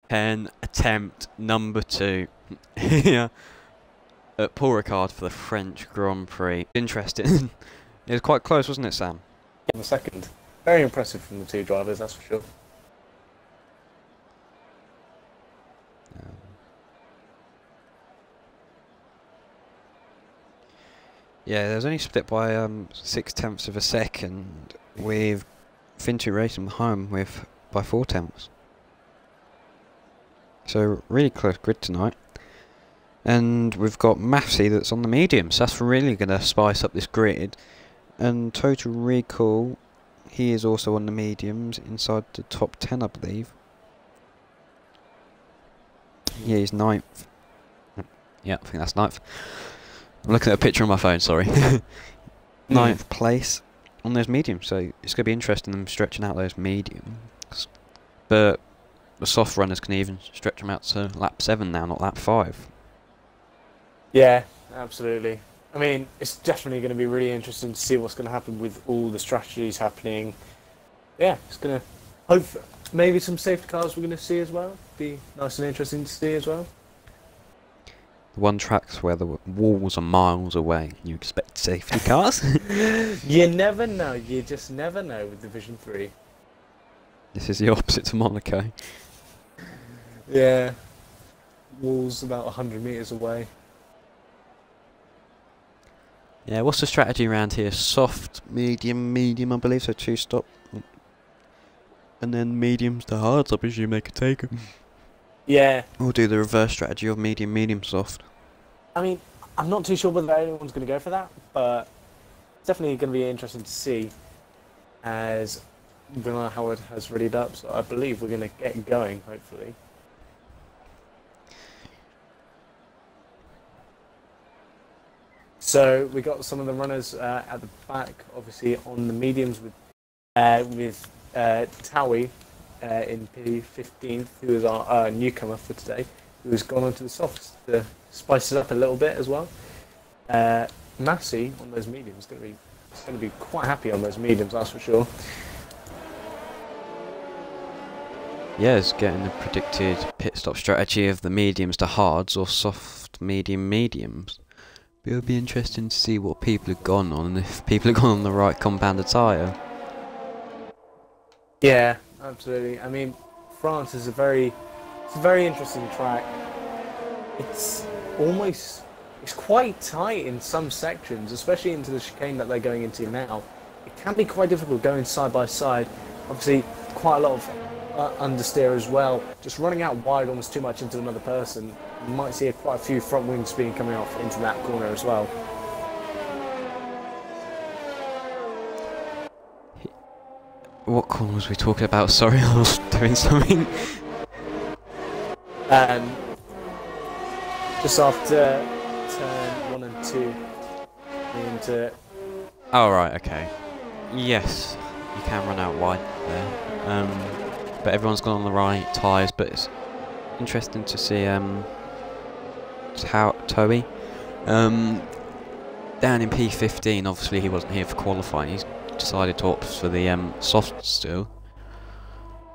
Pen attempt number 2 here at Paul Ricard for the French Grand Prix. Interesting. It was quite close, wasn't it, Sam? In the second. Very impressive from the two drivers, that's for sure. Yeah, there was only split by 0.6 of a second, with Fintu racing home with by 0.4. So really close grid tonight. And we've got Massey that's on the mediums. That's really going to spice up this grid. And Total Recall, he is also on the mediums, inside the top 10, I believe. Yeah, he's 9th. Yeah, I think that's 9th. I'm looking at a picture on my phone, sorry. 9th place on those mediums, so it's going to be interesting them stretching out those mediums. But the soft runners can even stretch them out to lap 7 now, not lap 5. Yeah, absolutely. I mean, it's definitely going to be really interesting to see what's going to happen with all the strategies happening. Yeah, it's going to hope maybe some safety cars we're going to see as well. Be nice and interesting to see as well. The one track's where the walls are miles away. You expect safety cars? You never know. You just never know with Division 3. This is the opposite to Monaco. Yeah. Walls about 100 metres away. Yeah, what's the strategy around here? Soft, medium, medium, I believe, so 2 stop. And then mediums to hards, I presume they could take them. Yeah. We'll do the reverse strategy of medium, medium, soft. I mean, I'm not too sure whether anyone's going to go for that, but it's definitely going to be interesting to see as Bernard Howard has readied up, so I believe we're going to get going, hopefully. So we got some of the runners at the back, obviously on the mediums with Towie in P15, who is our newcomer for today, who has gone onto the softs to spice it up a little bit as well. Massey on those mediums is going to be quite happy on those mediums, that's for sure. Yeah, it's getting the predicted pit stop strategy of the mediums to hards or soft, medium, mediums. But it'll be interesting to see what people have gone on and if people have gone on the right compounded tyre. Yeah, absolutely. I mean, France is a very interesting track. It's quite tight in some sections, especially into the chicane that they're going into now. It can be quite difficult going side by side. Obviously, quite a lot of understeer as well. Just running out wide almost too much into another person. You might see quite a few front wing speed coming off into that corner as well. What corner was we talking about? Sorry, I was doing something. Just after turn 1 and 2 into... Oh right, okay. Yes, you can run out wide there. But everyone's gone on the right tyres, but it's interesting to see how Towie down in P15. Obviously he wasn't here for qualifying, he's decided to opt for the soft still.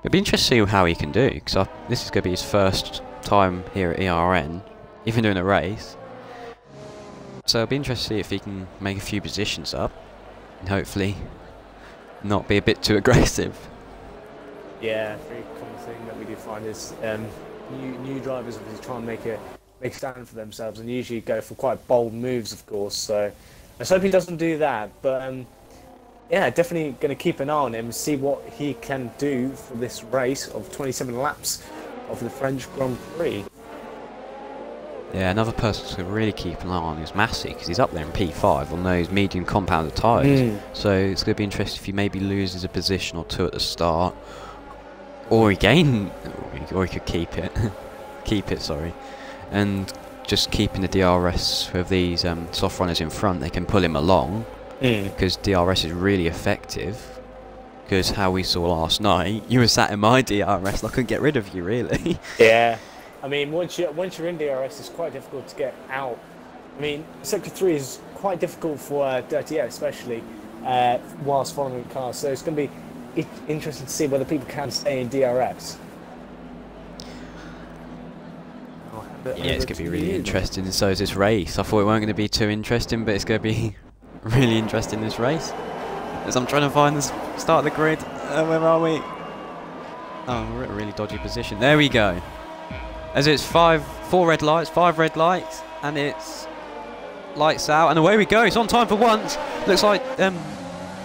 It'd be interesting to see how he can do, because this is going to be his first time here at ERN, even doing a race. So it'll be interesting to see if he can make a few positions up, and hopefully not be a bit too aggressive. Yeah, very common thing that we do find is new drivers obviously try and make a stand for themselves and usually go for quite bold moves, of course. So let's hope he doesn't do that. But yeah, definitely going to keep an eye on him and see what he can do for this race of 27 laps of the French Grand Prix. Yeah, another person to really keep an eye on is Massey, because he's up there in P5 on those medium compounded tyres. So it's going to be interesting if he maybe loses a position or two at the start, or he could keep it, sorry, and just keeping the DRS with these soft runners in front, they can pull him along, because DRS is really effective. Because how we saw last night, you were sat in my DRS, and I couldn't get rid of you, really. Yeah. I mean, once you're in DRS, it's quite difficult to get out. I mean, Sector 3 is quite difficult for Dirty Air, especially whilst following cars. So it's going to be interesting to see whether people can stay in DRS. Yeah, it's going to be really interesting, and so is this race. I thought it weren't going to be too interesting, but it's going to be really interesting, this race. As I'm trying to find the start of the grid. Where are we? Oh, we're at a really dodgy position. There we go. As it's 4 red lights, 5 red lights, and it's lights out, and away we go. It's on time for once. Looks like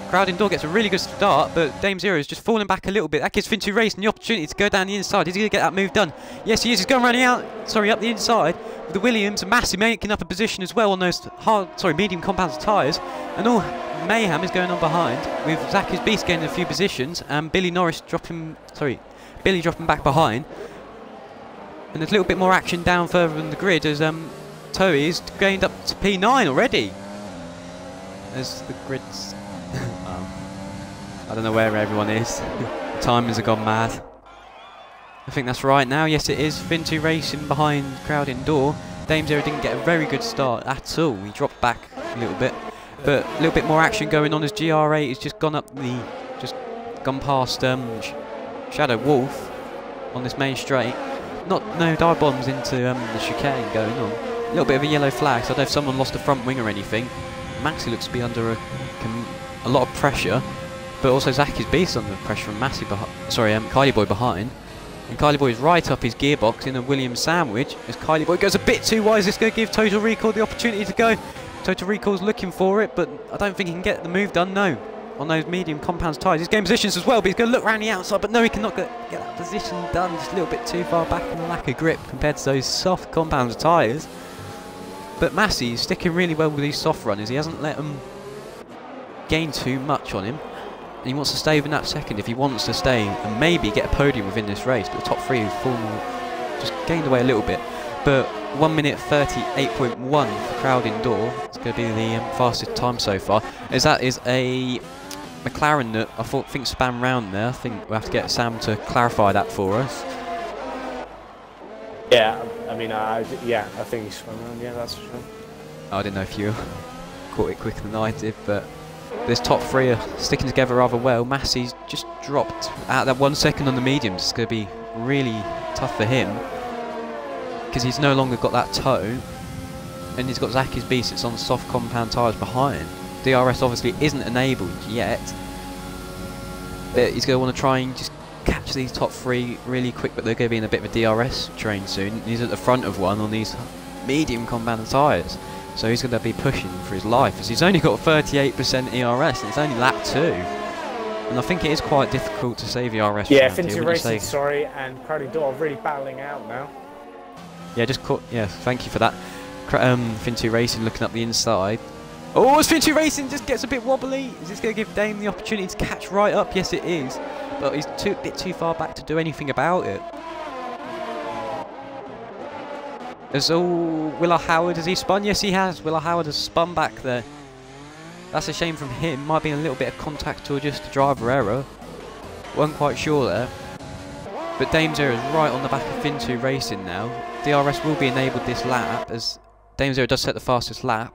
Crowd Indoor gets a really good start, but Dame Zero is just falling back a little bit. That gives Fin2 Racing the opportunity to go down the inside. Is he going to get that move done? Yes, he is. He's going running out. Sorry, up the inside with the Williams. And Massey making up a position as well on those medium compound tyres. And all mayhem is going on behind with Zacky's Beast gaining a few positions and Billy dropping back behind. And there's a little bit more action down further in the grid as Toei is gained up to P9 already. As the grid's I don't know where everyone is. The timers have gone mad. I think that's right now. Yes, it is. Fin2 Racing behind Crowd Indoor. Dame Zero didn't get a very good start at all. He dropped back a little bit, but a little bit more action going on as GR8 has just gone past Shadow Wolf on this main straight. No dive bombs into the chicane going on. A little bit of a yellow flag, so I don't know if someone lost a front wing or anything. Maxi looks to be under a lot of pressure, but also Zacky's Beast under pressure from Kylie Boy behind. And Kylie Boy is right up his gearbox in a Williams sandwich as Kylie Boy goes a bit too wide. Is this going to give Total Recall the opportunity to go? Total Recall's looking for it, but I don't think he can get the move done, no. On those medium compounds tyres. He's getting positions as well, but he's going to look around the outside, but no, he cannot get that position done. Just a little bit too far back and a lack of grip compared to those soft compounds tyres. But Massey is sticking really well with these soft runners. He hasn't let them gain too much on him. And he wants to stay within that second if he wants to stay and maybe get a podium within this race. But the top three have just gained away a little bit. But 1 minute 38.1 for Crowd Indoor. It's going to be the fastest time so far. As that is a McLaren that I think span round there. I think we'll have to get Sam to clarify that for us. Yeah, I mean, I think he's spun around. Yeah, that's for sure. I didn't know if you caught it quicker than I did, but this top three are sticking together rather well. Massey's just dropped out that 1 second on the mediums. It's going to be really tough for him because he's no longer got that toe, and he's got Zacky's Beast. It's on soft compound tyres behind. DRS obviously isn't enabled yet, but he's going to want to try and just catch these top three really quick, but they're going to be in a bit of a DRS train soon. He's at the front of one on these medium compound tyres, so he's going to be pushing for his life as he's only got 38% ERS and it's only lap 2, and I think it is quite difficult to save ERS. Yeah, Fin2 Racing, sorry, and Crowd Indoor really battling out now. Yeah, thank you for that. Fin2 Racing looking up the inside. Oh, as Fin2 Racing just gets a bit wobbly. Is this going to give Dame the opportunity to catch right up? Yes, it is. But he's a bit too far back to do anything about it. Willa Howard, has he spun? Yes, he has. Willa Howard has spun back there. That's a shame from him. Might be a little bit of contact or just a driver error. Wasn't quite sure there. But Dame Zero is right on the back of Fin2 Racing now. DRS will be enabled this lap as Dame Zero does set the fastest lap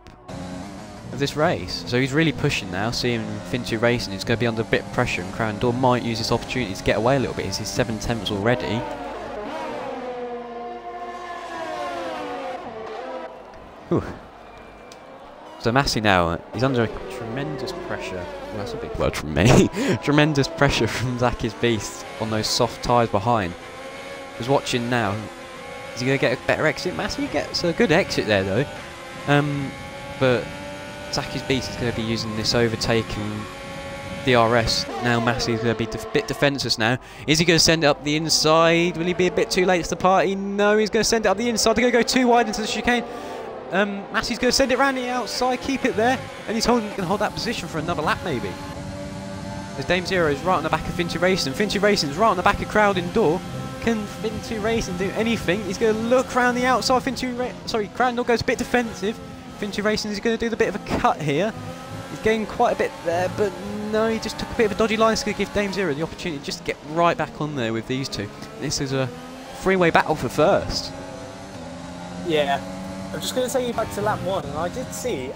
of this race. So he's really pushing now, seeing Fin2 Racing is going to be under a bit of pressure, and Crowd Indoor might use this opportunity to get away a little bit. He's 7/10 already. Whew. So Massey now, he's under tremendous pressure. Well, that's a big word from me. Tremendous pressure from Zacky's Beast on those soft tyres behind. He's watching now. Is he going to get a better exit? Massey gets a good exit there though. But Zacky's Beast is going to be using this overtaking DRS. Now Massey's going to be a bit defenceless now. Is he going to send it up the inside? Will he be a bit too late to the party? No, he's going to send it up the inside. They're going to go too wide into the chicane. Massey's going to send it around the outside, keep it there, and he's going to hold that position for another lap maybe. As Dame Zero is right on the back of Fin2 Racing. Fin2 Racing is right on the back of Crowd Indoor. Can Fin2 Racing do anything? He's going to look around the outside. Crowd Indoor goes a bit defensive. Fin2 Racing is going to do the bit of a cut here. He's getting quite a bit there, but no, he just took a bit of a dodgy line. It's going to give Dame Zero the opportunity just to get right back on there with these two. This is a three-way battle for first. Yeah. I'm just going to take you back to lap 1, and I did see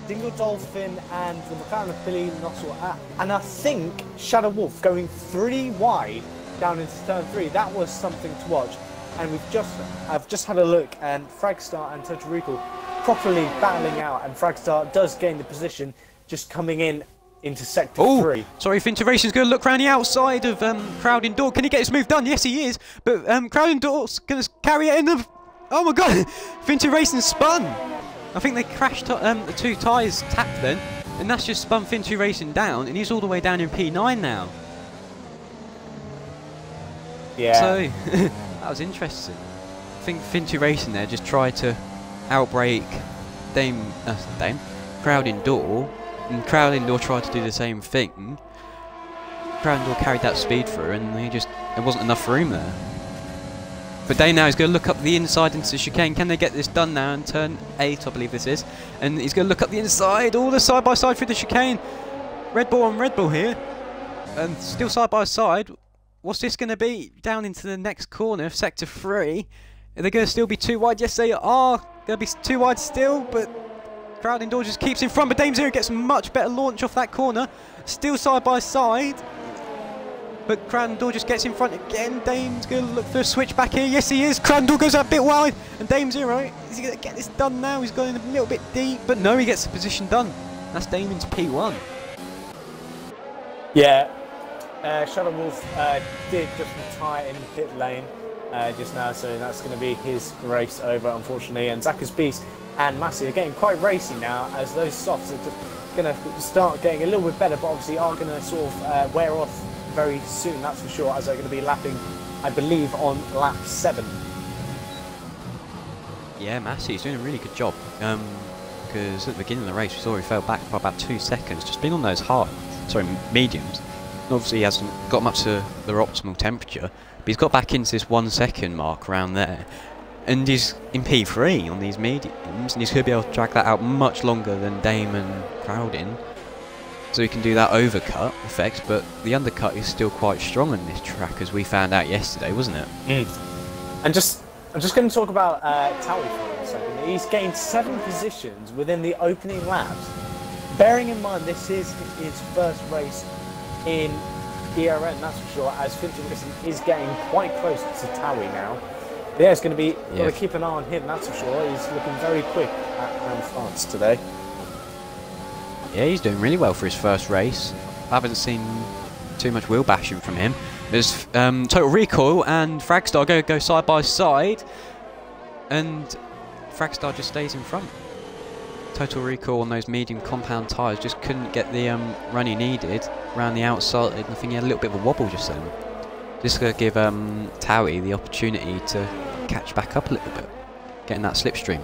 Dingle Dolphin and the McLaren of Billy Nussel, and I think Shadow Wolf going 3 wide down into turn 3. That was something to watch. and I've just had a look, and Fragstar and Total Recall properly battling out, and Fragstar does gain the position, just coming into sector 3. Sorry, Finter Racing's going to look round the outside of Crowd Indoor. Can he get his move done? Yes, he is. But Crowd Indoor's going to carry it in the... Oh my god! Finter Racing spun! I think they crashed the 2 tyres tapped then, and that's just spun Finter Racing down, and he's all the way down in P9 now. Yeah. So, that was interesting. I think Finter Racing there just tried to outbrake Crowd Indoor, and Crowd Indoor tried to do the same thing. Crowd Indoor carried that speed through, and there wasn't enough room there. But Dane now is going to look up the inside into the chicane. Can they get this done now in turn 8, I believe this is? And he's going to look up the inside, all the side by side through the chicane. Red Bull on Red Bull here, and still side by side. What's this going to be? Down into the next corner, sector 3. Are they going to still be too wide? Yes, they are going to be too wide still, but Crowd Indoor just keeps in front. But Dame Zero gets a much better launch off that corner. Still side by side. But Crowd Indoor just gets in front again. Dame's going to look for a switch back here. Yes, he is. Crowd Indoor goes out a bit wide. And Dame Zero, is he going to get this done now? He's going a little bit deep. But no, he gets the position done. That's Dame into P1. Yeah. Shadow Wolf did just retire in the pit lane just now, so that's going to be his race over, unfortunately. And Zach's Beast and Massey are getting quite racy now, as those softs are just going to start getting a little bit better, but obviously are going to sort of wear off very soon, that's for sure, as they're going to be lapping, I believe, on lap 7. Yeah, Massey's doing a really good job, because at the beginning of the race we saw he fell back by about 2 seconds, just being on those mediums. Obviously he hasn't got them up to their optimal temperature, but he's got back into this 1 second mark around there, and he's in P3 on these mediums, and he's going to be able to drag that out much longer than Dame and Crowdin, so he can do that overcut effect. But the undercut is still quite strong on this track, as we found out yesterday, wasn't it? And I'm just going to talk about Towie for a second. He's gained 7 positions within the opening laps. Bearing in mind this is his first race in ERN, that's for sure, as Finter Racing is getting quite close to Towie now. But yeah, it's going to be, got to keep an eye on him, that's for sure. He's looking very quick at France today. Yeah, he's doing really well for his first race. I haven't seen too much wheel bashing from him. There's Total Recoil and Fragstar go side by side, and Fragstar just stays in front. Total Recoil on those medium compound tyres just couldn't get the run he needed around the outside. I think he had a little bit of a wobble just then. Just going to give Towie the opportunity to catch back up a little bit, getting that slipstream.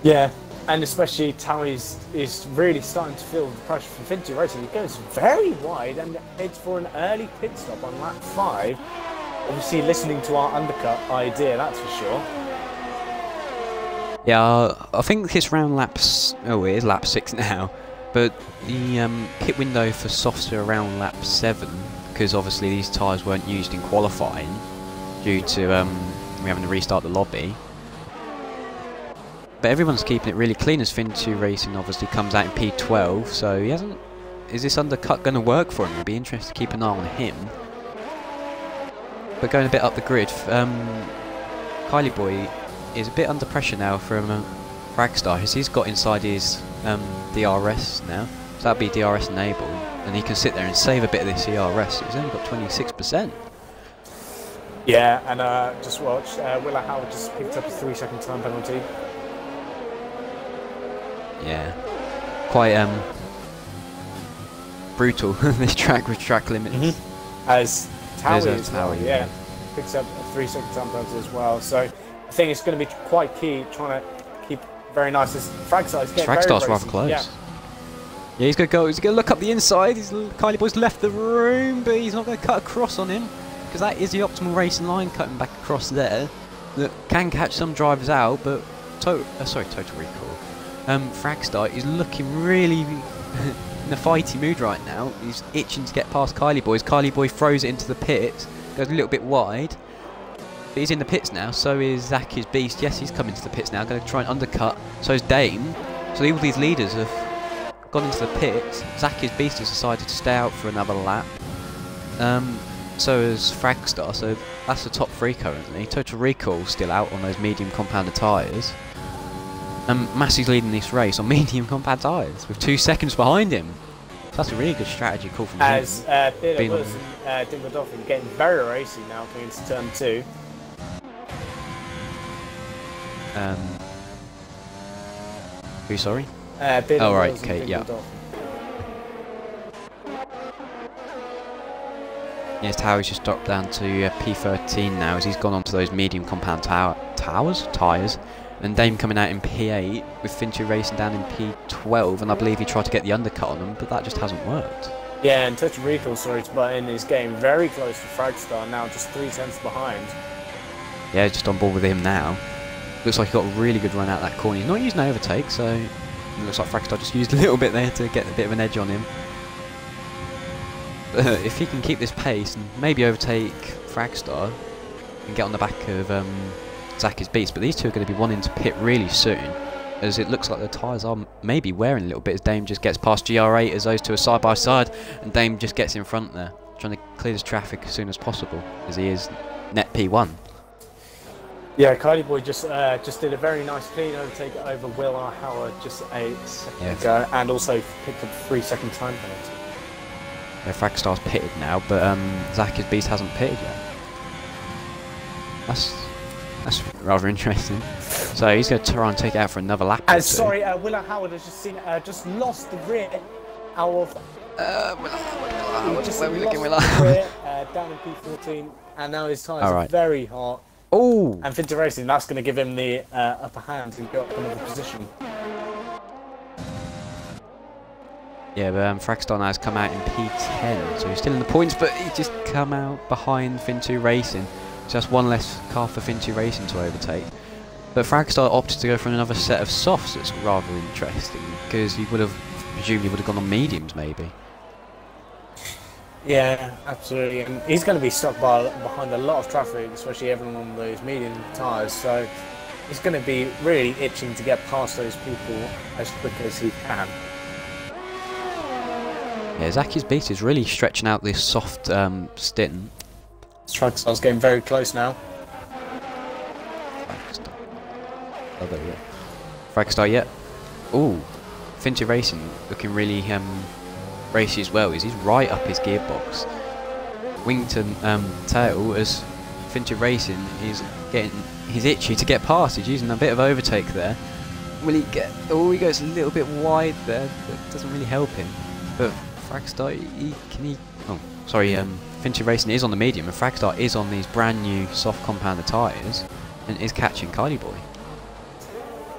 Yeah, and especially Towie is really starting to feel the pressure from Finter Racing. He goes very wide and heads for an early pit stop on lap 5. Obviously listening to our undercut idea, that's for sure. Yeah, I think it's around laps... Oh, it is lap 6 now. But the pit window for softs are around lap 7, because obviously these tyres weren't used in qualifying due to we having to restart the lobby. But everyone's keeping it really clean, as Fin2 Racing obviously comes out in P12, so he hasn't... Is this undercut going to work for him? It'll be interesting to keep an eye on him. But going a bit up the grid, Kylie Boy is a bit under pressure now from Fragstar, as he's got inside his DRS now, so that'll be DRS enabled, and he can sit there and save a bit of this ERS. He's only got 26%. Yeah, and just watch, Willa Howard just picked up a 3-second time penalty. Yeah, quite brutal this track with track limits. As Towie as well, yeah, picks up a 3-second time penalty as well. So I think it's going to be quite key trying to keep very nice. This Fragstar's getting Fragstar's rather close. Yeah, he's going to go. He's going to look up the inside. Kylie Boy's left the room, but he's not going to cut across on him, because that is the optimal racing line, cutting back across there. That can catch some drivers out, but Total Recall. Fragstar is looking really in a fighty mood right now. He's itching to get past Kylie Boy. Kylie Boy throws it into the pit, goes a little bit wide. But he's in the pits now, so is Zach's Beast. Yes, he's coming to the pits now, going to try and undercut. So is Dame. So all these leaders have gone into the pits. Zach's Beast has decided to stay out for another lap. so is Fragstar, so that's the top 3 currently. Total Recall still out on those medium compounded tyres. Massey's leading this race on medium compound tyres with 2 seconds behind him. So that's a really good strategy call from him. As Peter Wilson, Dingle Dolphin getting very racy now coming into turn 2. Who, sorry? Oh, right, okay, yeah. Yes, Towers just dropped down to P13 now as he's gone on to those medium compound tyres. And Dame coming out in P8 with Finchu racing down in P12, and I believe he tried to get the undercut on them, but that just hasn't worked. Yeah, and Total Recall, sorry to butt in, is getting very close to Fragstar, now just 3 tenths behind. Yeah, just on board with him now. Looks like he got a really good run out that corner. He's not using an overtake, so it looks like Fragstar just used a little bit there to get a bit of an edge on him. But if he can keep this pace and maybe overtake Fragstar and get on the back of Zaki's Beast, but these two are going to be wanting to pit really soon, as it looks like the tyres are maybe wearing a little bit as Dame just gets past GR8 as those two are side by side, and Dame just gets in front there, trying to clear this traffic as soon as possible, as he is net P1. Yeah, Kylie Boy just did a very nice clean overtake over Will R. Howard just a second ago, and also picked up a 3-second time penalty. Yeah, Fragstar's pitted now, but Zaki's Beast hasn't pitted yet. That's rather interesting. So he's going to try and take it out for another lap. Sorry, Will R. Howard has just lost the rear out of. Where are we looking, Will R? Down in P14, and now his tyres are very hot. Oh! And Finter Racing, that's going to give him the upper hand and go up another position. Yeah, but Fragstar now has come out in P10, so he's still in the points, but he just come out behind Fintu Racing. Just one less car for Fintu Racing to overtake. But Fragstar opted to go for another set of softs. That's rather interesting, because he would have presumably gone on mediums maybe. Yeah, absolutely. And he's going to be stuck behind a lot of traffic, especially everyone on those medium tyres. So he's going to be really itching to get past those people as quick as he can. Yeah, Zaki's Beast is really stretching out this soft stint. Fragstar's getting very close now. Oh, there we go. Fragstar, yeah. Ooh, Finty Racing looking really racy as well. He's right up his gearbox. Wington tail as Finty Racing is getting. He's itchy to get past. He's using a bit of overtake there. Will he get? Oh, he goes a little bit wide there. That doesn't really help him. But Fragstar, oh, sorry. Finty Racing is on the medium, and Fragstar is on these brand new soft compounded tyres, and is catching Kylie Boy.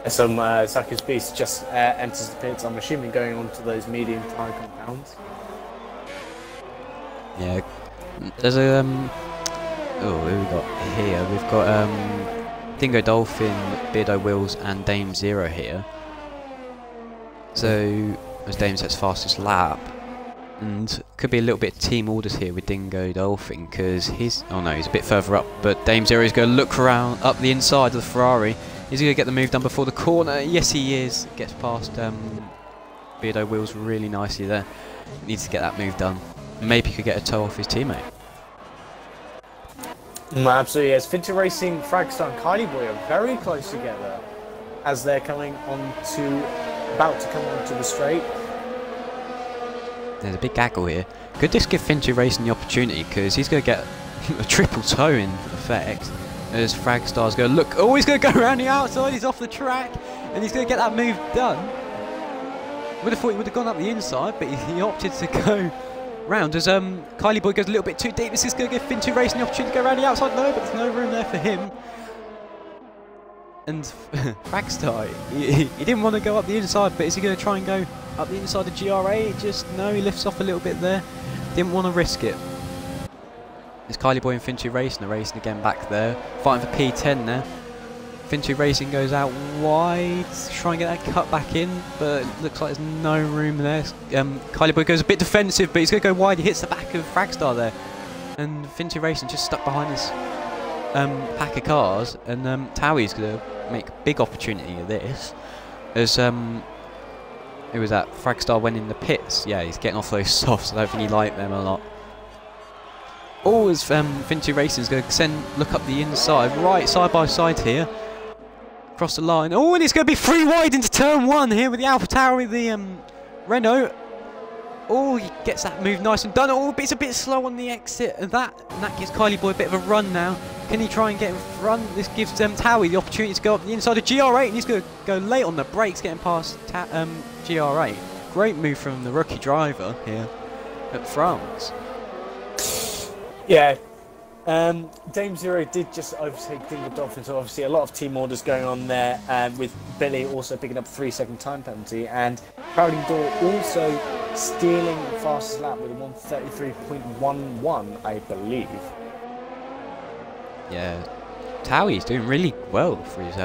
Some Zaki's Beast just enters the pits, I'm assuming going on to those medium tyre compounds. Yeah, there's a oh, who we got here? We've got Dingo Dolphin, Beardo Wills, and Dame Zero here. So as Dame sets fastest lap, and could be a little bit team orders here with Dingo Dolphin because he's he's a bit further up, but Dame Zero is going to look around up the inside of the Ferrari. Is he going to get the move done before the corner? Yes, he is. Gets past Beardo Wheels really nicely there. Needs to get that move done. Maybe he could get a toe off his teammate. Absolutely, yes. Finter Racing, Fragstar and Kylie Boy are very close together as they're about to come onto the straight. There's a big gaggle here. Could this give Finter Racing the opportunity? Because he's going to get a triple toe in effect. As Fragstar's going to look. Oh, he's going to go around the outside. He's off the track. And he's going to get that move done. Would have thought he would have gone up the inside, but he opted to go round. As Kylie Boy goes a little bit too deep. This is going to give Fintu Racing the opportunity to go around the outside. No, but there's no room there for him. And Fragstar, he didn't want to go up the inside, but is he going to try and go up the inside of GRA? Just, no, he lifts off a little bit there. Didn't want to risk it. It's Kylie Boy and Fintu Racing are racing again back there. Fighting for P10 there. Fintu Racing goes out wide to try and get that cut back in, but it looks like there's no room there. Kylie Boy goes a bit defensive, but he's going to go wide. He hits the back of Fragstar there. And Fintu Racing just stuck behind this pack of cars. And Towie's going to make a big opportunity of this. As who was that? Fragstar went in the pits. Yeah, he's getting off those softs. I don't think he liked them a lot. Oh, as Vinci Racing's going to look up the inside, right side by side here. Across the line. Oh, and it's going to be 3 wide into turn 1 here with the Alpha Tower with the Renault. Oh, he gets that move nice and done. Oh, but it's a bit slow on the exit of that. And that gives Kylie Boy a bit of a run now. Can he try and get in front? This gives Towie the opportunity to go up the inside of GR8. And he's going to go late on the brakes, getting past GR8. Great move from the rookie driver here at France. Yeah. Dame Zero did just overtake Dingle Dolphin, so obviously a lot of team orders going on there, with Billy also picking up a 3-second time penalty, and Crowding Door also stealing the fastest lap with a 1:33.11, I believe. Yeah, Towie's doing really well for his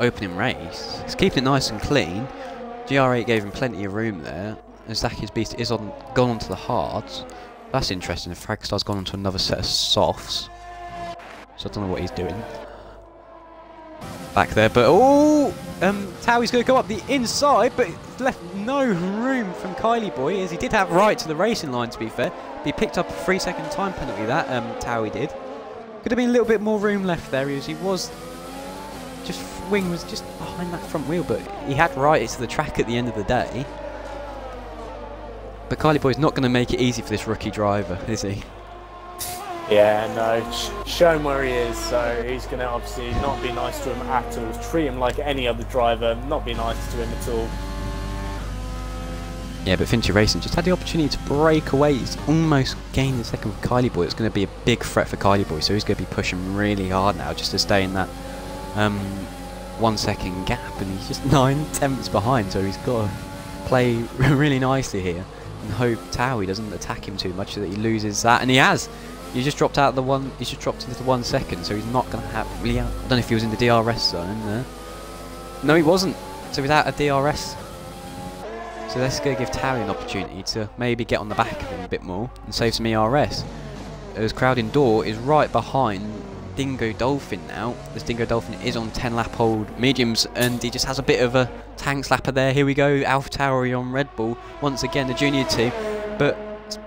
opening race. He's keeping it nice and clean. GR8 gave him plenty of room there, and Zaki's Beast is gone onto the hards. That's interesting. Fragstar's gone on to another set of softs. So I don't know what he's doing back there. But oh, Towie's going to go up the inside, but it's left no room from Kylie Boy, as he did have right to the racing line, to be fair. But he picked up a 3-second time penalty, that Towie did. Could have been a little bit more room left there, as he was just, wing was just behind that front wheel, but he had right to the track at the end of the day. But Kylie Boy's not going to make it easy for this rookie driver, is he? Yeah, no. Show him where he is, so he's going to obviously not be nice to him at all. Treat him like any other driver, not be nice to him at all. Yeah, but Fincher Racing just had the opportunity to break away. He's almost gained a second with Kylie Boy. It's going to be a big threat for Kylie Boy, so he's going to be pushing really hard now just to stay in that 1 second gap, and he's just 9/10 behind, so he's got to play really nicely here and hope Towie doesn't attack him too much so that he loses that, and he has. He just dropped out the one. He's just dropped into the 1 second, so he's not going to have really. I don't know if he was in the DRS zone there. No, he wasn't. So without a DRS. So let's go give Towie an opportunity to maybe get on the back of him a bit more and save some ERS. As Crowding Door is right behind Dingo Dolphin now, as Dingo Dolphin is on 10-lap old mediums, and he just has a bit of a tank slapper there. Here we go, Alpha Tauri on Red Bull once again, the junior team, but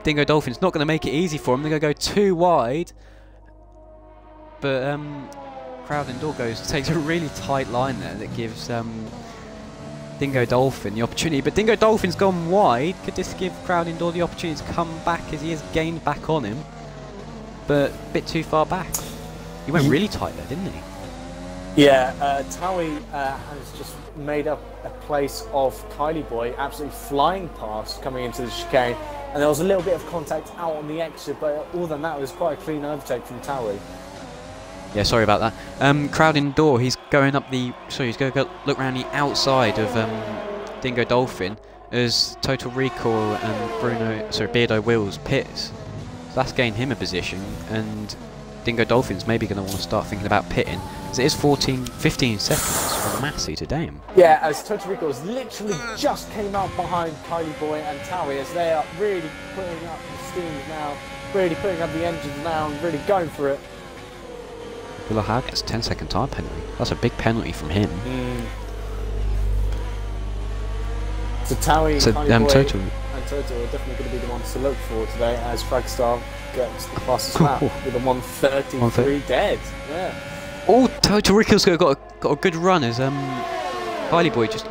Dingo Dolphin's not going to make it easy for him. They're going to go too wide, but Crowding Door takes a really tight line there that gives Dingo Dolphin the opportunity, but Dingo Dolphin's gone wide. Could this give Crowding Door the opportunity to come back, as he has gained back on him, but a bit too far back. He went really tight there, didn't he? Yeah, Towie has just made up a place of Kylie Boy, absolutely flying past coming into the chicane, and there was a little bit of contact out on the exit, but other than that, it was quite a clean overtake from Towie. Yeah, sorry about that. Crowding Door, he's going up the... Sorry, he's going to go look around the outside of Dingo Dolphin as Total Recall and Beardo Wills pits. So that's gained him a position, and Dingo Dolphin's maybe going to want to start thinking about pitting, as it is 15 seconds from Massey to Dame. Yeah, as Total Recall literally just came out behind Kylie Boy and Towie, as they are really putting up the steam now, really putting up the engines now, and really going for it. Bilahar gets a 10-second time penalty. That's a big penalty from him. So Towie so, and Total and Toto are definitely going to be the ones to look for today, as Fragstar gets the fastest lap with a 1:33 dead. Yeah. Oh, Total Recall's got a good run, as Kylie Boy just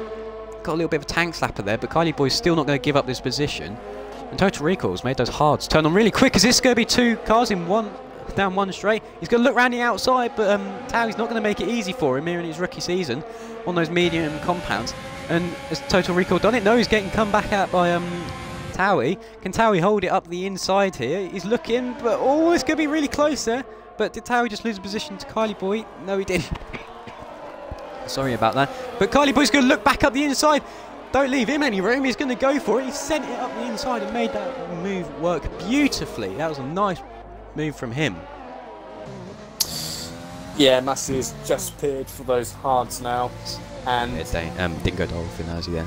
got a little bit of a tank slapper there, but Kylie Boy's still not going to give up this position. And Total Recall's made those hards turn on really quick, as this is going to be 2 cars in one. Down one straight. He's going to look round the outside, but Towie's not going to make it easy for him here in his rookie season on those medium compounds. And has Total Recall done it? No, he's getting come back out by Towie. Can Towie hold it up the inside here? He's looking, but oh, it's going to be really close there. But did Towie just lose a position to Kylie Boy? No, he didn't. Sorry about that. But Kylie Boy's going to look back up the inside. Don't leave him any room. He's going to go for it. He sent it up the inside and made that move work beautifully. That was a nice move from him. Yeah, Massey is just pitted for those hards now, and Dingo Dolphin has you there.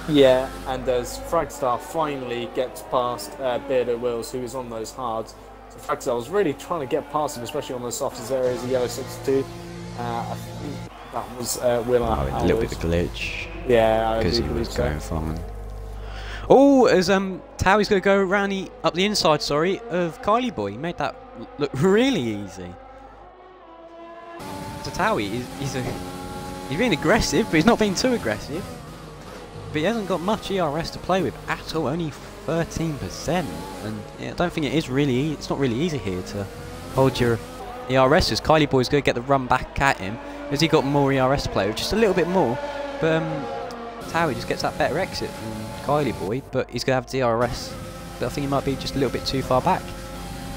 Yeah, and as Fragstar finally gets past Beardo Wills, who is on those hards. So Fragstar was really trying to get past him, especially on those softest areas of yellow 62. I think that was Will. A little bit of a glitch. Yeah, because he was going from. Oh, as Towie's going to go around up the inside, sorry, of Kylie Boy. He made that look really easy. So Taui, he's being aggressive, but he's not being too aggressive. But he hasn't got much ERS to play with at all, only 13%. And yeah, I don't think it is really, it's not really easy here to hold your ERS, as Kylie Boy's going to get the run back at him. Has he got more ERS to play with? Just a little bit more. But Taui just gets that better exit than Kylie Boy, but he's going to have DRS. But I think he might be just a little bit too far back.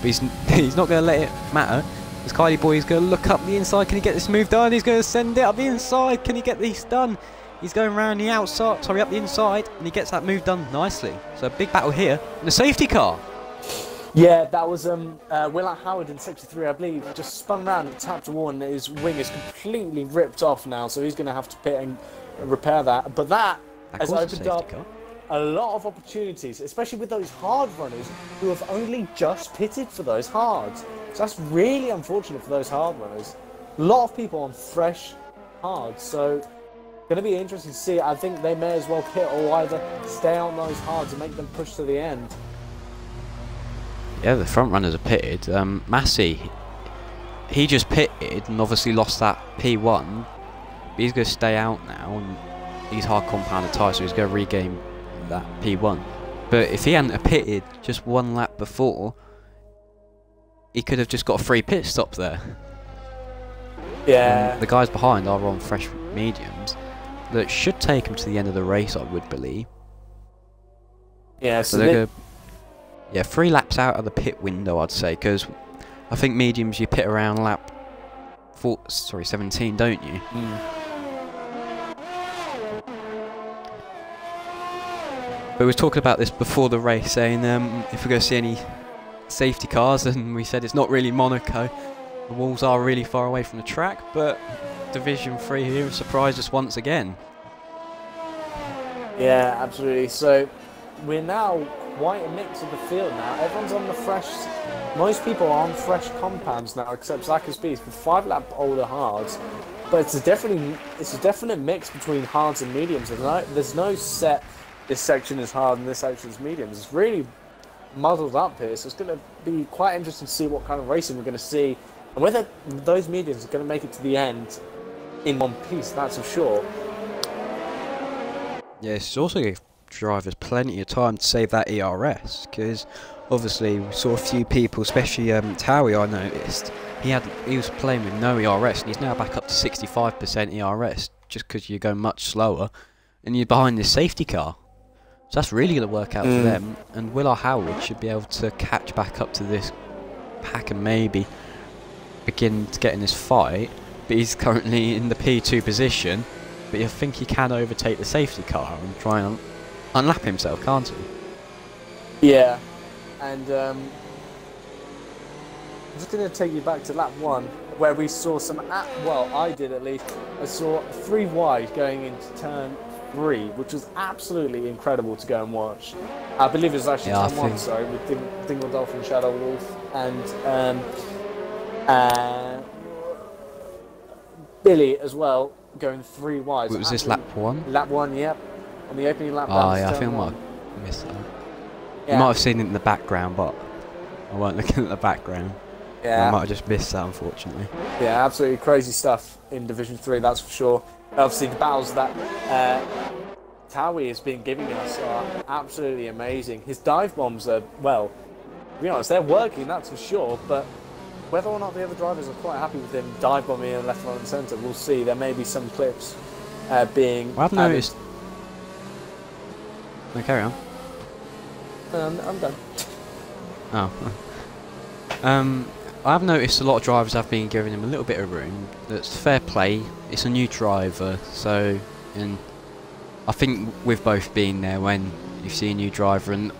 But he's not going to let it matter. As Kylie Boy is going to look up the inside. Can he get this move done? He's going to send it up the inside. Can he get this done? He's going around the outside, sorry, up the inside, and he gets that move done nicely. So a big battle here. And a safety car. Yeah, that was Will Howard in sector 3, I believe, just spun around and tapped a wall, and his wing is completely ripped off now, so he's going to have to pit and repair that. But that has opened up a lot of opportunities, especially with those hard runners who have only just pitted for those hards. So that's really unfortunate for those hard runners. A lot of people on fresh hards, so going to be interesting to see. I think they may as well pit or either stay on those hards and make them push to the end. Yeah, the front runners are pitted. Massey, he just pitted and obviously lost that P1. But he's going to stay out now on these hard compounded tyres, so he's going to regain that P1. But if he hadn't have pitted just one lap before, he could have just got a free pit stop there. Yeah. The guys behind are on fresh mediums. That should take him to the end of the race, I would believe. Yeah, so they're going to... Yeah, 3 laps out of the pit window, I'd say, because I think mediums you pit around lap 17, don't you? But we were talking about this before the race, saying if we're going to see any safety cars, and we said it's not really Monaco. The walls are really far away from the track, but Division 3 here has surprised us once again. Yeah, absolutely. So we're now quite a mix of the field now. Everyone's on the fresh... Most people are on fresh compounds now, except Zach and Speed with 5-lap older hards. But it's a definite mix between hards and mediums. There's no set, this section is hard and this section is mediums. It's really muddled up here, so it's going to be quite interesting to see what kind of racing we're going to see. And whether those mediums are going to make it to the end in one piece, that's for sure. Yeah, it's also give drivers plenty of time to save that ERS, because obviously we saw a few people, especially Taui, I noticed, he was playing with no ERS, and he's now back up to 65% ERS, just because you're going much slower, and you're behind this safety car. So that's really going to work out for them, and Will Howard should be able to catch back up to this pack and maybe begin to get in this fight. But he's currently in the P2 position, but I think he can overtake the safety car and try and unlap himself, can't he? Yeah, and I'm just going to take you back to lap 1, where we saw some, well, I did at least, I saw 3 wide going into turn 3, which was absolutely incredible to go and watch. I believe it was actually turn 1, sorry, with Dingle Dolphin, Shadow Wolf, and Billy as well, going 3 wide. Was this lap 1? Lap 1, yep. On the opening lap. Oh yeah, I think I might have missed that. Yeah. You might have seen it in the background, but I weren't looking at the background. Yeah. I might have just missed that, unfortunately. Yeah, absolutely crazy stuff in Division 3, that's for sure. Obviously, the battles that Taui has been giving us are absolutely amazing. His dive bombs are, well, to be honest, they're working, that's for sure, but whether or not the other drivers are quite happy with him dive bombing in left, right and centre, we'll see. There may be some clips being I've noticed... No, carry on. I'm done. Oh. I've noticed a lot of drivers have been giving him a little bit of room. That's fair play. It's a new driver, so... And I think we've both been there when you see a new driver and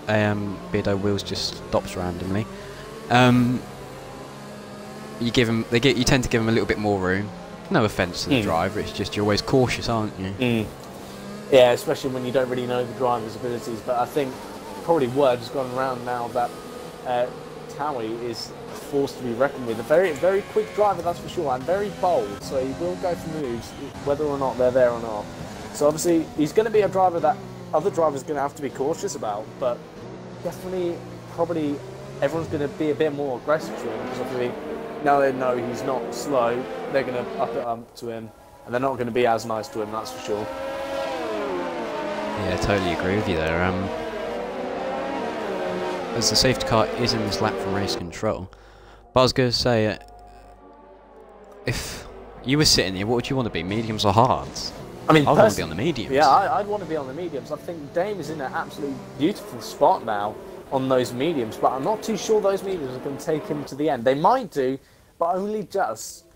Beardo Wheels just stops randomly. You tend to give him a little bit more room. No offence to the driver, it's just you're always cautious, aren't you? Yeah, especially when you don't really know the driver's abilities. But I think probably word has gone around now that Taui is a force to be reckoned with. A very, very quick driver, that's for sure, and very bold. So he will go for moves, whether or not they're there or not. So obviously, he's going to be a driver that other drivers are going to have to be cautious about. But definitely, probably everyone's going to be a bit more aggressive to him because obviously now they know he's not slow. They're going to up it up to him, and they're not going to be as nice to him. That's for sure. Yeah, totally agree with you there. As the safety car is in this lap from race control, but I was going to say, if you were sitting here, what would you want to be, mediums or hards? I mean, I want to be on the mediums. Yeah, I'd want to be on the mediums. I think Dame is in an absolutely beautiful spot now on those mediums, but I'm not too sure those mediums are going to take him to the end. They might do, but only just.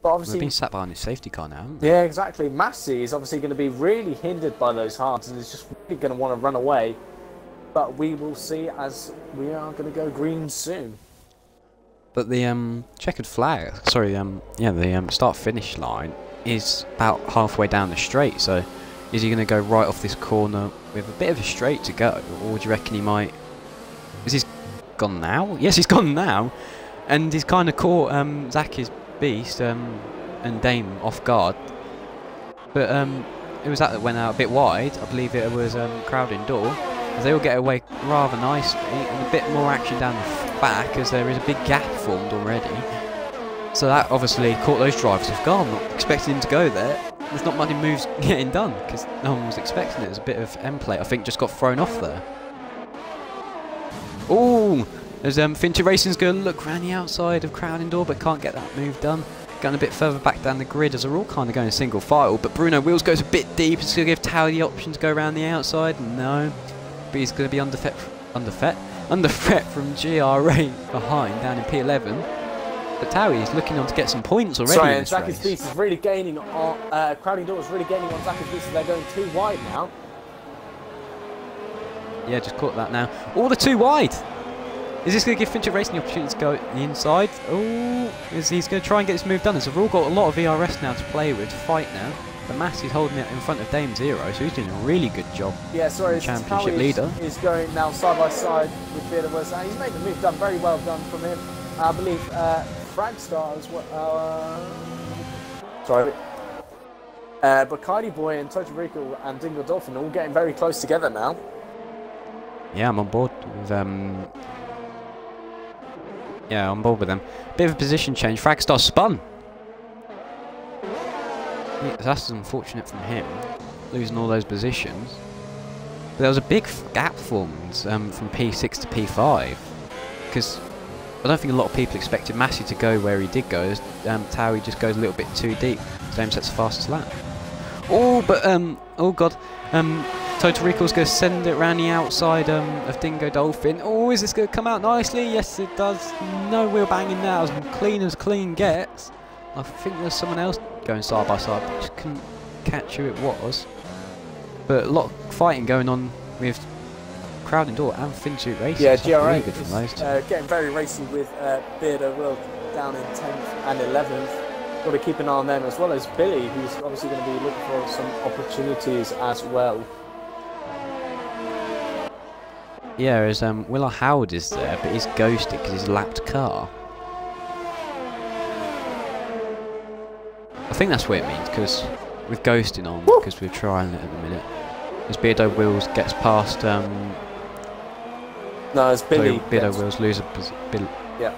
But obviously, we've been sat behind his safety car now, haven't we? Yeah, exactly. Massey is obviously going to be really hindered by those hards and is just really going to want to run away. But we will see as we are going to go green soon. But the checkered flag, sorry, the start-finish line is about halfway down the straight. So, is he going to go right off this corner with a bit of a straight to go, or do you reckon he might? Is he gone now? Yes, he's gone now, and he's kind of caught Zaki's beast and Dame off guard. But it was that went out a bit wide. I believe it was crowd indoor. As they all get away rather nicely, and a bit more action down the back as there is a big gap formed already. So that obviously caught those drivers off guard, not expecting him to go there. There's not many moves getting done because no one was expecting it. There's a bit of end play, I think, just got thrown off there. Oh, as Fincher Racing's going to look around the outside of crowd indoor, but can't get that move done. Going a bit further back down the grid as they're all kind of going single file. But Bruno Wheels goes a bit deep. It's going to give Tao the option to go around the outside. No. But he's going to be under threat from GRA behind down in P11. But Towie is looking on to get some points already. Sorry, in and this Zaki's race. beast is really gaining on crowding door is really gaining on Zaki's beast, so they're going too wide now. Yeah, just caught that now. Oh, the too wide. Is this going to give Fincher Racing the opportunity to go the inside? Oh, he's going to try and get this move done. As they've all got a lot of ERS now to play with, to fight now. But Massey's holding it in front of Dame Zero, so he's doing a really good job. Yeah, sorry, Championship leader is going now side by side with Beardo Wills, and he's made the move done, very well done from him. I believe Fragstar as well. Sorry. But Kylie Boy and Total Rico and Dingle Dolphin are all getting very close together now. Yeah, I'm on board with yeah, on board with them. Bit of a position change. Fragstar spun. Yeah, that's unfortunate from him, losing all those positions. But there was a big gap formed from P6 to P5, because I don't think a lot of people expected Massey to go where he did go. As Towie just goes a little bit too deep. Dame sets the fastest lap. Oh, but oh god, Total Recall's going to send it around the outside of Dingo Dolphin. Oh, is this going to come out nicely? Yes, it does. No wheel banging now, as clean gets. I think there's someone else going side by side, but just couldn't catch who it was. But a lot of fighting going on with Crowd Indoor and Finchu Racing. Yeah, So GRA really good from those two. getting very racy with Beardo Will down in 10th and 11th. Got to keep an eye on them, as well as Billy, who's obviously going to be looking for some opportunities as well. Yeah, as Willa Howard is there, but he's ghosted because he's a lapped car. I think that's what it means, because with ghosting on, because we're trying it at the minute. As Beardo Wills gets past. No, it's Billy. Beardo Wills loses. Yeah.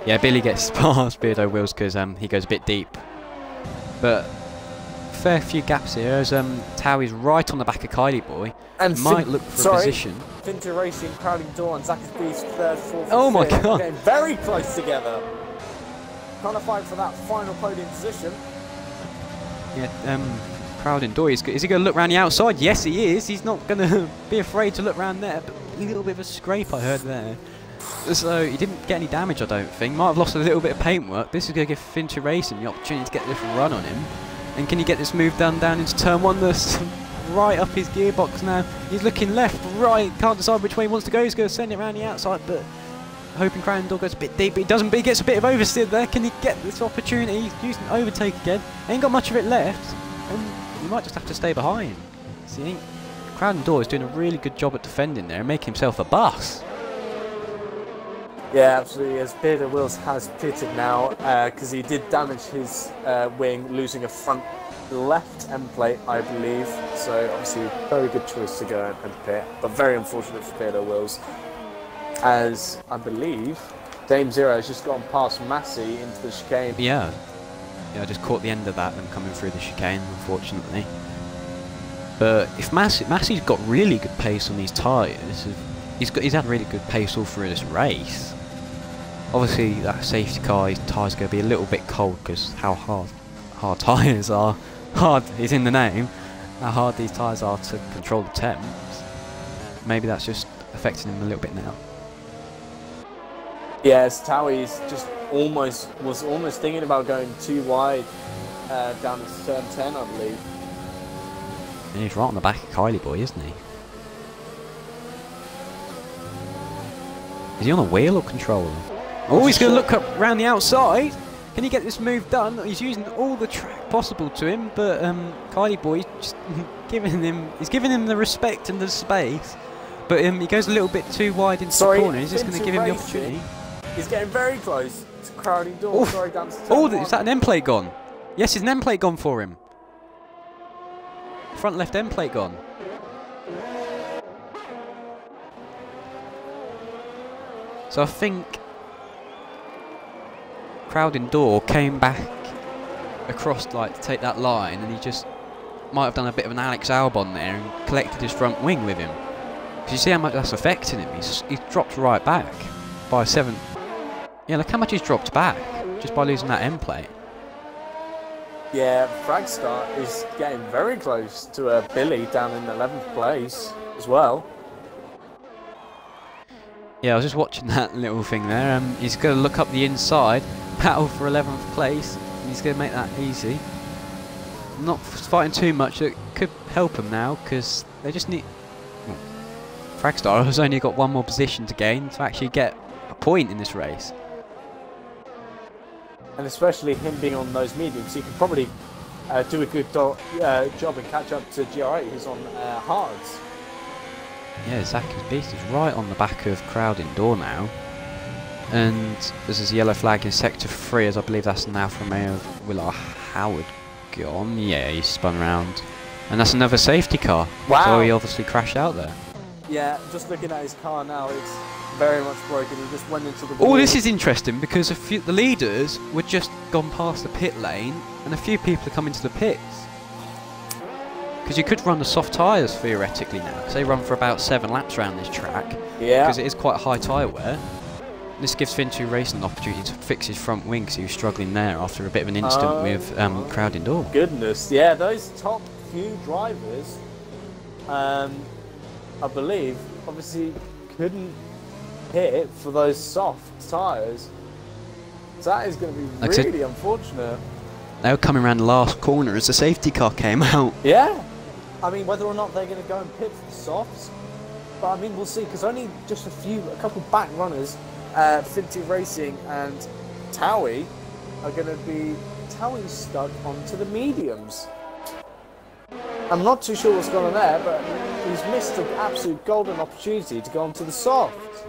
Yeah, Billy gets past Beardo Wills because he goes a bit deep. But fair few gaps here as Towie's right on the back of Kylie Boy. And might look for a position. Fincher Racing, Crowding Door and Zaki's Beast, 3rd, 4th, oh my 5th. god. Getting very close together. Trying to fight for that final podium position. Yeah, Crowding Door. Is he going to look around the outside? Yes, he is. He's not going to be afraid to look around there. But a little bit of a scrape I heard there. So he didn't get any damage, I don't think. Might have lost a little bit of paintwork. This is going to give Fincher Racing the opportunity to get a little run on him. And can he get this move down into turn 1? That's right up his gearbox now. He's looking left, right. Can't decide which way he wants to go. He's going to send it around the outside, but hoping Crowding Door goes a bit deep. But he doesn't. But he gets a bit of oversteer there. Can he get this opportunity? He's using overtake again. Ain't got much of it left. And he might just have to stay behind. See, Crowding Door is doing a really good job at defending there and making himself a bus. Yeah, absolutely. As Beardo Wills has pitted now, because he did damage his wing, losing a front left end plate, I believe. So obviously, very good choice to go and pit, but very unfortunate for Beardo Wills. as I believe Dame Zero has just gone past Massey into the chicane. Yeah. Yeah, I just caught the end of that, them coming through the chicane, unfortunately. But if Massey's got really good pace on these tyres, he's had really good pace all through this race. Obviously, that safety car, his tyres going to be a little bit cold because how hard tyres are. Hard is in the name. How hard these tyres are to control the temps. Maybe that's just affecting him a little bit now. Yes, Towie's just was almost thinking about going too wide down to turn 10, I believe. And he's right on the back of Kylie Boy, isn't he? Is he on the wheel or controller? Oh, he's going to look up round the outside. Can he get this move done? He's using all the track possible to him, but Kylie Boy just he's giving him the respect and the space. But he goes a little bit too wide into the corner. He's just going to give him the opportunity. He's getting very close to crowding door. Sorry, down to turn oh, one. is that an end plate gone? Yes, is an end plate gone for him. Front left end plate gone. So I think crowding door came back across like to take that line, and he just might have done a bit of an Alex Albon there and collected his front wing with him. Because you see how much that's affecting him. He's dropped right back by 7. Yeah, look how much he's dropped back just by losing that end plate. Yeah, Fragstar is getting very close to Billy down in 11th place as well. Yeah, I was just watching that little thing there. He's going to look up the inside, battle for 11th place. And he's going to make that easy. Not fighting too much. It could help him now because they just need. Well, Fragstar has only got one more position to gain to actually get a point in this race. And especially him being on those mediums, he can probably do a good job and catch up to GR8, who's on hards. Yeah, Zaka's Beast is right on the back of crowding door now. And there's a yellow flag in sector 3, as I believe that's an Alfa Romeo of Willard Howard gone. Yeah, he's spun around. And that's another safety car. Wow. So he obviously crashed out there. Yeah, just looking at his car now, it's very much broken. He just went into the Oh, wall. this is interesting because the leaders were just gone past the pit lane and a few people are coming to the pits. Because you could run the soft tyres theoretically now, because they run for about 7 laps around this track. Yeah. Because it is quite high tyre wear. This gives Fin2 Racing an opportunity to fix his front wing because he was struggling there after a bit of an incident with crowding door. Goodness, yeah, those top few drivers, I believe, obviously couldn't hit for those soft tyres. So that is going to be really unfortunate. They were coming around the last corner as the safety car came out. Yeah. I mean, whether or not they're going to go and pit for the softs, but I mean, we'll see, because only just a couple back runners, Fin2 Racing and Towie, are going to be stuck onto the mediums. I'm not too sure what's going on there, but he's missed an absolute golden opportunity to go onto the soft.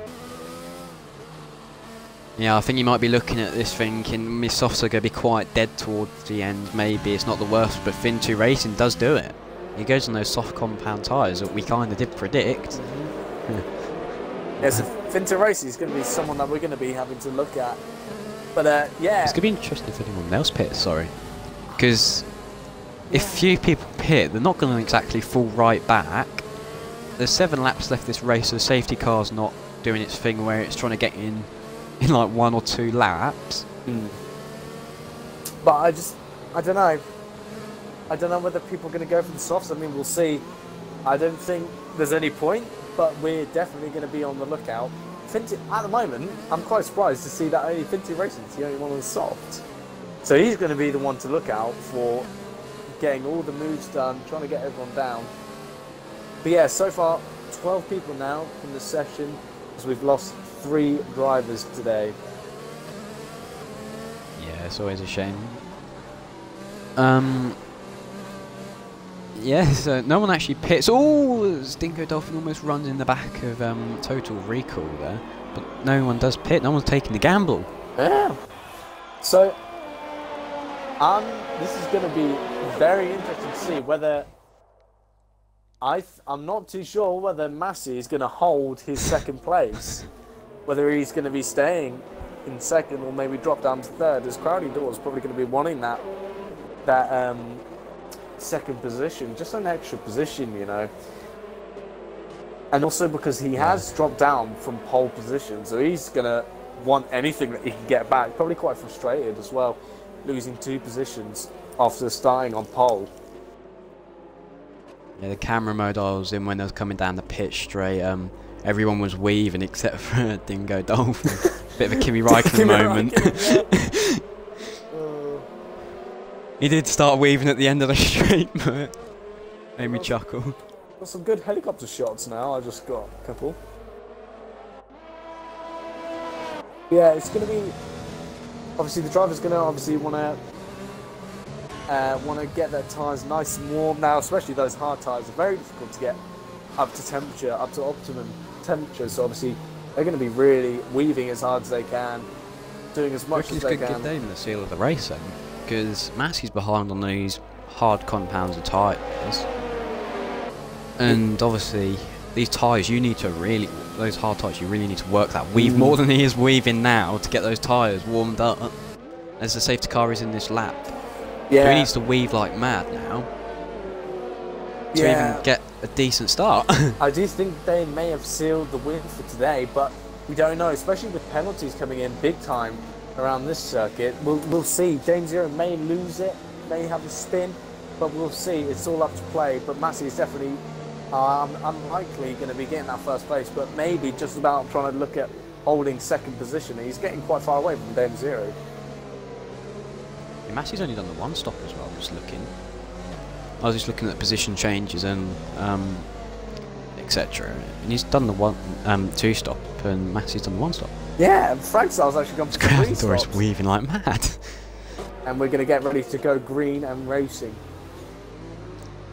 Yeah, I think you might be looking at this thinking my softs are going to be quite dead towards the end. Maybe it's not the worst, but Fin2 Racing does do it. He goes on those soft compound tyres that we kind of did predict. Yeah, so Fin2 Racing is going to be someone that we're going to be having to look at. But yeah. It's going to be interesting if anyone else pits, sorry. Because if few people pit, they're not going to exactly fall right back. There's 7 laps left this race, so the safety car's not doing its thing where it's trying to get in like 1 or 2 laps. But I don't know. I don't know whether people are going to go for the softs. I mean, we'll see. I don't think there's any point, but we're definitely going to be on the lookout. At the moment, I'm quite surprised to see that only Fin2 Racing is the only one on the soft. So he's going to be the one to look out for getting all the moves done, trying to get everyone down. But yeah, so far, 12 people now in the session, as we've lost 3 drivers today. Yeah, it's always a shame. Yeah, so no one actually pits. Oh, Stinko Dolphin almost runs in the back of Total Recall there. But no one does pit. No one's taking the gamble. Yeah. So, this is going to be very interesting to see whether... I'm not too sure whether Massey is going to hold his second place. whether he's going to be staying in second or maybe drop down to third, as Crowley Door is probably going to be wanting that second position, just an extra position, you know. And also because he has dropped down from pole position, so he's going to want anything that he can get back. Probably quite frustrated as well, losing 2 positions after starting on pole. Yeah, the camera mode I was in when I was coming down the pitch straight, everyone was weaving except for Dingo Dolphin. Bit of a Kimi Räikkönen moment. He did start weaving at the end of the straight, but made me chuckle. Got some good helicopter shots now. I just got a couple. Yeah, it's going to be. Obviously, the driver's going to obviously want to get their tyres nice and warm now, especially those hard tyres are very difficult to get up to temperature, up to optimum temperature. So obviously, they're going to be really weaving as hard as they can, doing as much as they can. Give them the seal of the race then, because Massey's behind on these hard compounds of tyres. And obviously, these tyres, you need to really, those hard tyres, you really need to work that weave more than he is weaving now to get those tyres warmed up. As the safety car is in this lap. Yeah. So he needs to weave like mad now to even get a decent start. I do think they may have sealed the win for today, but we don't know, especially with penalties coming in big time around this circuit. We'll see. James Zero may lose it, may have a spin, but we'll see. It's all up to play. But Massey is definitely unlikely going to be getting that first place, but maybe just about trying to look at holding second position. He's getting quite far away from James Zero. Yeah, Massey's only done the 1 stop as well, just looking. I was just looking at position changes and etc. And he's done the 2 stop, and Massey's done the 1 stop. Yeah, Fragstar's actually gone for 3 stops. Is weaving like mad. And we're going to get ready to go green and racing.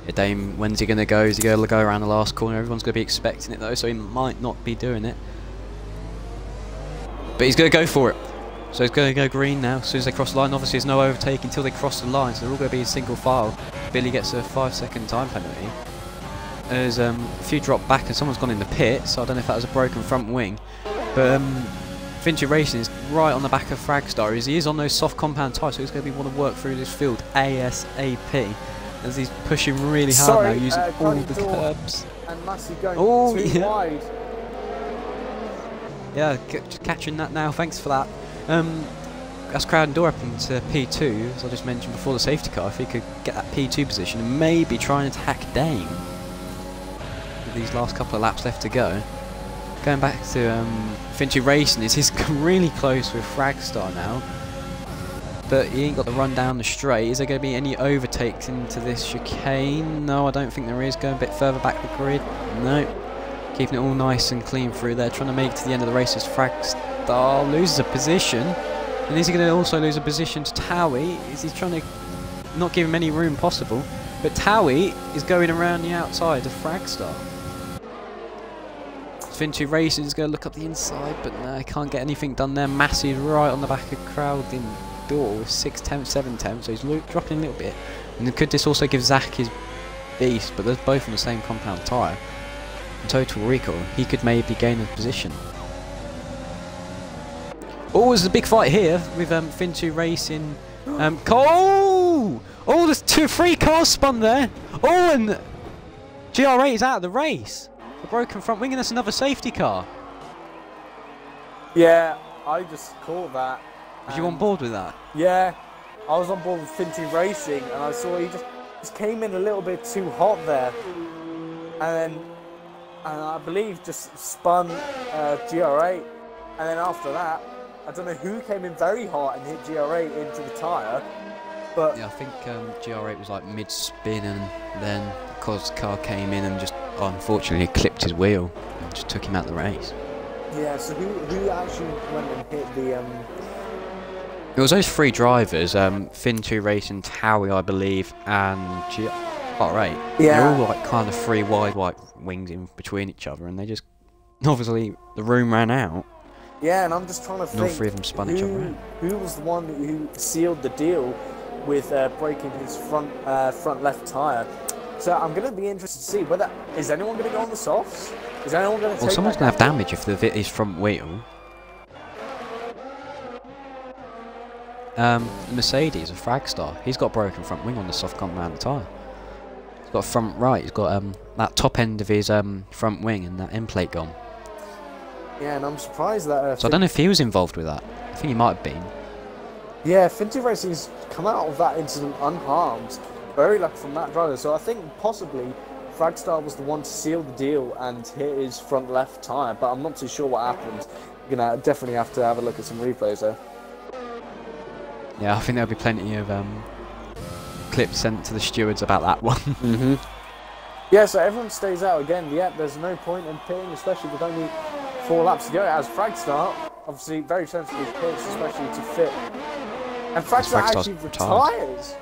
Yeah, Dame, when's he going to go? Is he going to go around the last corner? Everyone's going to be expecting it though, so he might not be doing it. But he's going to go for it. So he's going to go green now as soon as they cross the line. Obviously there's no overtake until they cross the line, so they're all going to be in single file. Billy gets a 5-second time penalty. There's a few drop back and someone's gone in the pit, so I don't know if that was a broken front wing. But Vinci Racing is right on the back of Fragstar. He is on those soft compound tyres, so he's going to want to work through this field ASAP. As he's pushing really hard now, using all the curbs. And Massey going too wide. Yeah, just catching that now, thanks for that. That's crowding door up into P2, as I just mentioned before the safety car. If he could get that P2 position and maybe try and attack Dame with these last couple of laps left to go. Going back to Finchi Racing, he's really close with Fragstar now. But he ain't got the run down the straight. Is there going to be any overtakes into this chicane? No, I don't think there is. Going a bit further back the grid. No. Keeping it all nice and clean through there. Trying to make it to the end of the race as Fragstar loses a position. And is he going to also lose a position to Towie? Is he trying to not give him any room possible? But Towie is going around the outside of Fragstar. Finchi Racing is going to look up the inside, but no, can't get anything done there. Massey right on the back of crowding door with 6 tenths, 7 tenths, so he's dropping a little bit. And could this also give Zach his beast? But they're both on the same compound tyre. In total recall, he could maybe gain a position. Oh, there's a big fight here with Finchi Racing. Oh, there's 3 cars spun there. Oh, and GR8 is out of the race. A broken front wing, and that's another safety car. Yeah, I just caught that. Was you on board with that? Yeah, I was on board with Finchi Racing, and I saw he just came in a little bit too hot there, and I believe just spun GR8, and then after that, I don't know who came in very hot and hit GR8 into the tyre, but yeah, I think GR8 was like mid-spin, and then because the car came in and just unfortunately clipped his wheel and just took him out of the race. Yeah, so who actually went and hit the It was those 3 drivers, Finchi Racing, Towie, I believe, and GR8. Yeah. They're all like kind of 3 wide white wings in between each other, and they just obviously the room ran out. Yeah, and I'm just trying to think. All 3 of them spun each other out. Who was the one who sealed the deal with breaking his front left tyre? So I'm going to be interested to see whether is anyone going to go on the softs? Is anyone going to? Well, someone's going to have damage if they hit his front wheel. Mercedes, a Fragstar, he's got a broken front wing on the soft compound tyre. He's got a front right, he's got that top end of his front wing and that end plate gone. Yeah, and I'm surprised that... So I don't know if he was involved with that. I think he might have been. Yeah, Finty Racing's come out of that incident unharmed. Very lucky from that driver. So I think possibly Fragstar was the one to seal the deal and hit his front left tyre, but I'm not too sure what happened. You're going to definitely have to have a look at some replays there. Yeah, I think there'll be plenty of clips sent to the stewards about that one. Yeah, so everyone stays out again. Yeah, there's no point in pitting, especially with only 4 laps to go. As Fragstar, obviously very sensibly pits, especially to fit. And Fragstar actually retires.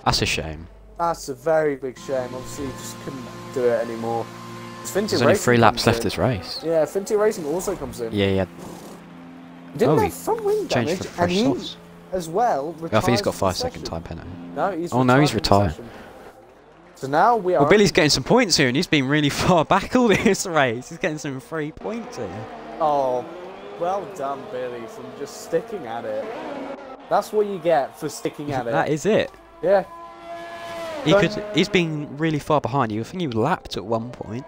That's a shame. That's a very big shame. Obviously, he just couldn't do it anymore. There's only 3 laps left this race. Yeah, Finty Racing also comes in. Yeah, yeah. Didn't have front wing damage, and he softs. as well. I think he's got 5-second time penalty. No, he's retired. So now we are. Well, Billy's getting some points here, and he's been really far back all this race. He's getting some 3 points here. Oh, well done, Billy, from just sticking at it. That's what you get for sticking at it. That is it. Yeah. He's been really far behind you. I think he was lapped at one point.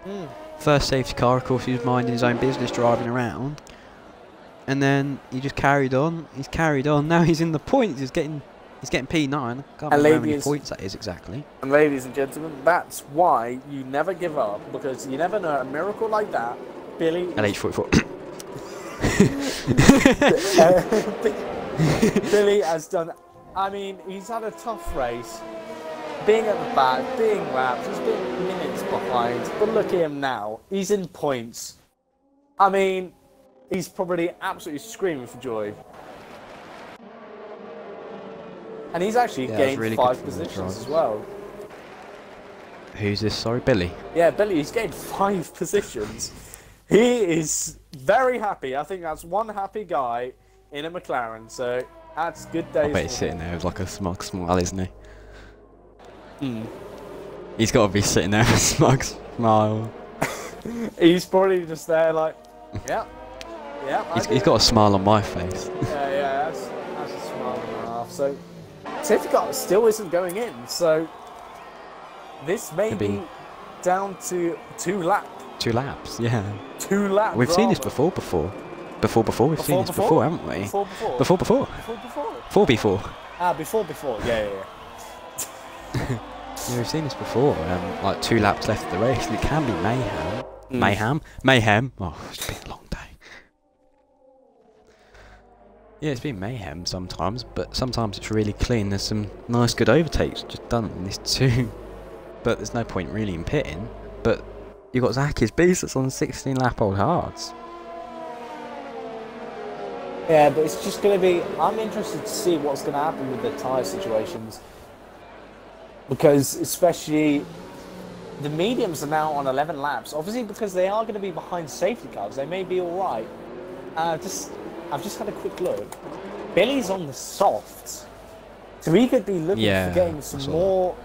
First safety car, of course, he was minding his own business, driving around. And then he just carried on. He's carried on. Now he's in the points. He's getting P9. I can't remember how many points that is exactly. And ladies and gentlemen, that's why you never give up, because you never know, a miracle like that, Billy... LH44. Billy has done... I mean, he's had a tough race. Being at the back, being lapped, he's been minutes behind. But look at him now. He's in points. I mean, he's probably absolutely screaming for joy. And he's actually gained really 5 positions as well. Who's this? Sorry, Billy? Yeah, Billy, he's gained 5 positions. He is very happy. I think that's one happy guy in a McLaren, so that's good days. I bet he's sitting there with like a smug smile, isn't he? He's got to be sitting there with a smug smile. He's probably just there like, yeah. He's got a smile on my face. Yeah, that's a smile and a half. So, safety car still isn't going in, so this may be down to 2 laps. 2 laps, yeah. 2 laps. We've seen this before. We've seen this before, haven't we? Before. 4 before. Yeah. Yeah, we've seen this before. Like 2 laps left of the race, and it can be mayhem. Mayhem. Oh, it's been a long day. Yeah, it's been mayhem sometimes, but sometimes it's really clean. There's some nice, good overtakes just done in this too. But there's no point really in pitting. But you've got Zacky's beast that's on 16 lap old hards. Yeah, but it's just going to be... I'm interested to see what's going to happen with the tyre situations. Because especially the mediums are now on 11 laps. Obviously, because they are going to be behind safety cars, they may be all right. I've just had a quick look. Billy's on the softs, so he could be looking for getting some more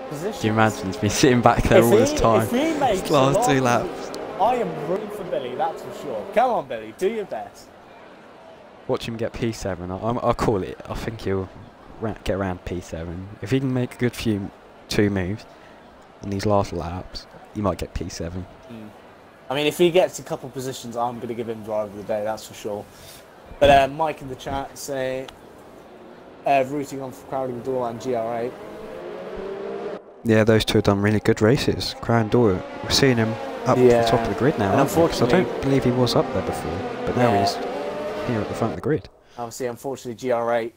positions. Do you imagine he's been sitting back there all this time? If he makes last 2 laps. I am rooting for Billy, that's for sure. Come on, Billy, do your best. Watch him get P7. I'll call it. I think he'll get around P7. If he can make a good 2 moves in these last laps, he might get P7. I mean, if he gets a couple positions, I'm going to give him driver of the day, that's for sure. But Mike in the chat say rooting on for Crowding Door and GR8. Yeah, those 2 have done really good races. Crowding Door, we're seeing him up to the top of the grid now. And unfortunately, I don't believe he was up there before, but now he's here at the front of the grid. Obviously, unfortunately, GR8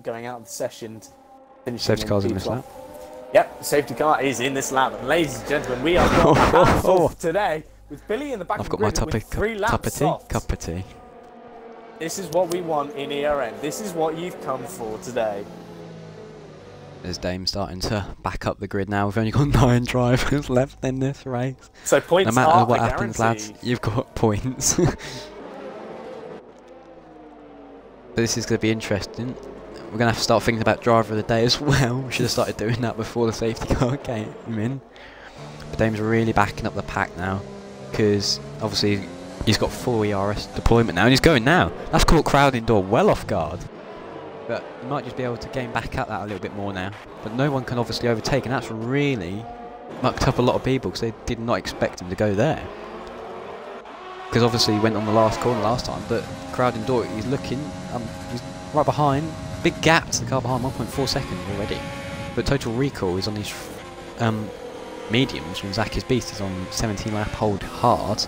going out of the session. Safety car's in this lap. Yep, safety car is in this lap. And ladies and gentlemen, we are got today with Billy in the back of the grid with 3 laps cup of tea. This is what we want in ERN. This is what you've come for today. There's Dame starting to back up the grid now. We've only got 9 drivers left in this race. So points no matter what happens, lads, you've got points. But this is going to be interesting. We're going to have to start thinking about driver of the day as well. We should have started doing that before the safety car came in. But Dame's really backing up the pack now, because obviously He's got full ERS deployment now, and he's going now. That's caught crowd indoor well off guard. But he might just be able to gain back at that a little bit more now. But no one can obviously overtake, and that's really mucked up a lot of people because they did not expect him to go there. Because obviously he went on the last corner last time, but crowd indoor, he's looking, he's right behind. Big gap to the car behind, 1.4 seconds already. But total recall is on these mediums, when Zach is beast is on 17 lap hold hard.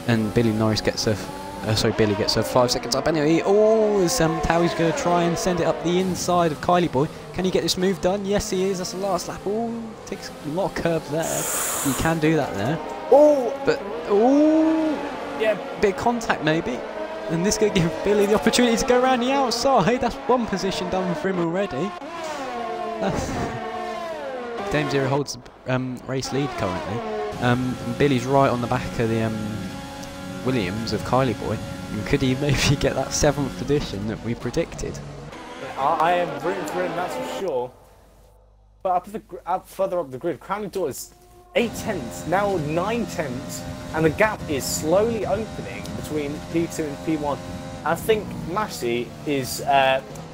And Billy Norris gets a, Billy gets a 5 seconds up anyway. Oh, as Towie's going to try and send it up the inside of Kylie Boy. Can he get this move done? Yes, he is. That's the last lap. Oh, takes a lot of curves there. You can do that there. Oh, but yeah, bit of contact maybe. And this could give Billy the opportunity to go around the outside. That's one position done for him already. Dame Zero holds the race lead currently. And Billy's right on the back of the Williams of Kylie Boy. And could he maybe get that 7th position that we predicted? I am rooting for him, that's for sure. But further up the grid, Crowning Door is 8 tenths, now 9 tenths, and the gap is slowly opening between P2 and P1. I think Massey is